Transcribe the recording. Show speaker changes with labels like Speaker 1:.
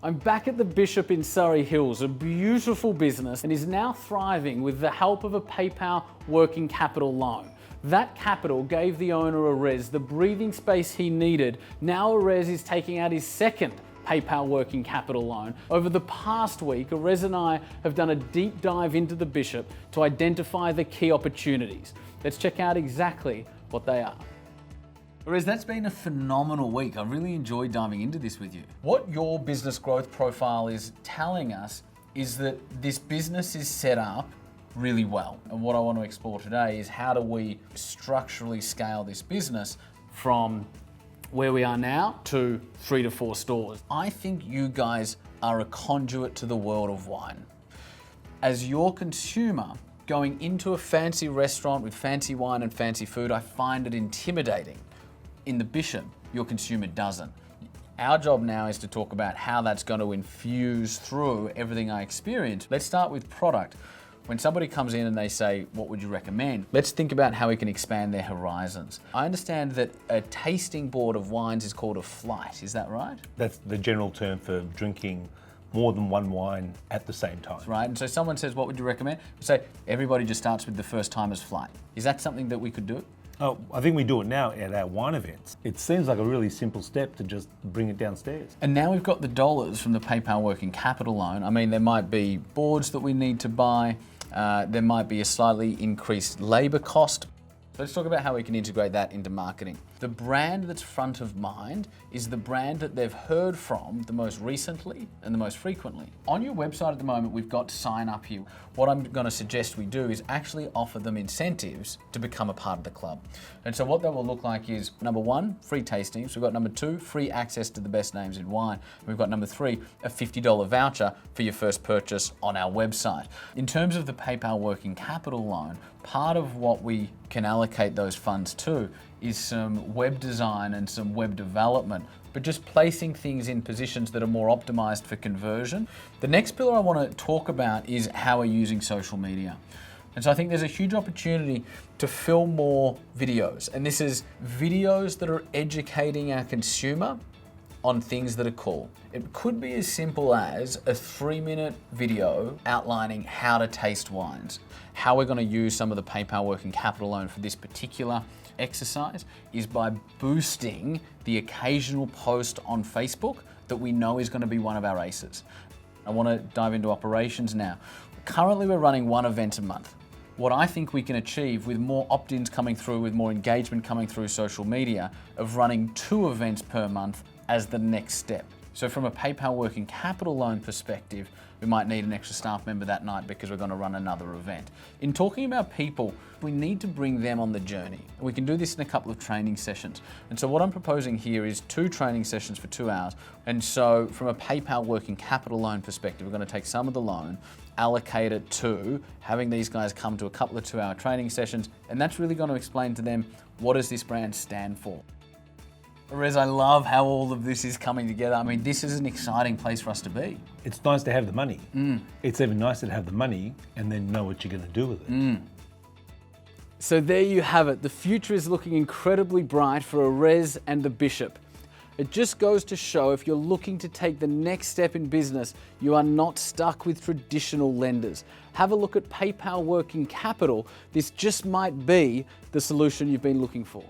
Speaker 1: I'm back at the Bishop in Surrey Hills, a beautiful business, and is now thriving with the help of a PayPal working capital loan. That capital gave the owner, Erez, the breathing space he needed. Now Erez is taking out his second PayPal working capital loan. Over the past week, Erez and I have done a deep dive into the Bishop to identify the key opportunities. Let's check out exactly what they are. Erez, that's been a phenomenal week. I really enjoyed diving into this with you. What your business growth profile is telling us is that this business is set up really well. And what I want to explore today is how do we structurally scale this business from where we are now to 3 to 4 stores. I think you guys are a conduit to the world of wine. As your consumer going into a fancy restaurant with fancy wine and fancy food, I find it intimidating. In the Bishop, your consumer doesn't. Our job now is to talk about how that's going to infuse through everything I experience. Let's start with product. When somebody comes in and they say, what would you recommend? Let's think about how we can expand their horizons. I understand that a tasting board of wines is called a flight, is that right?
Speaker 2: That's the general term for drinking more than one wine at the same time.
Speaker 1: Right, and so someone says, what would you recommend? We say, everybody just starts with the first timer's flight. Is that something that we could do?
Speaker 2: Oh, I think we do it now at our wine events. It seems like a really simple step to just bring it downstairs.
Speaker 1: And now we've got the dollars from the PayPal working capital loan. I mean, there might be boards that we need to buy. There might be a slightly increased labor cost. So let's talk about how we can integrate that into marketing. The brand that's front of mind is the brand that they've heard from the most recently and the most frequently. On your website at the moment, we've got sign up here. What I'm going to suggest we do is actually offer them incentives to become a part of the club. And so what that will look like is, number 1, free tastings. We've got number 2, free access to the best names in wine. We've got number 3, a $50 voucher for your first purchase on our website. In terms of the PayPal working capital loan, part of what we can allocate those funds to is some web design and some web development, but just placing things in positions that are more optimized for conversion. The next pillar I want to talk about is how we're using social media. And so I think there's a huge opportunity to film more videos. And this is videos that are educating our consumer on things that are cool. It could be as simple as a 3-minute video outlining how to taste wines. How we're going to use some of the PayPal working capital loan for this particular exercise is by boosting the occasional post on Facebook that we know is going to be one of our aces. I want to dive into operations now. Currently, we're running 1 event a month. What I think we can achieve with more opt-ins coming through, with more engagement coming through social media, of running 2 events per month as the next step. So from a PayPal working capital loan perspective, we might need an extra staff member that night because we're going to run another event. In talking about people, we need to bring them on the journey. We can do this in a couple of training sessions. And so what I'm proposing here is 2 training sessions for 2 hours. And so from a PayPal working capital loan perspective, we're going to take some of the loan, allocate it to having these guys come to a couple of 2-hour training sessions. And that's really going to explain to them, what does this brand stand for? Erez, I love how all of this is coming together. I mean, this is an exciting place for us to be.
Speaker 2: It's nice to have the money. It's even nicer to have the money and then know what you're going to do with it.
Speaker 1: So there you have it. The future is looking incredibly bright for Erez and the Bishop. It just goes to show, if you're looking to take the next step in business, you are not stuck with traditional lenders. Have a look at PayPal working capital. This just might be the solution you've been looking for.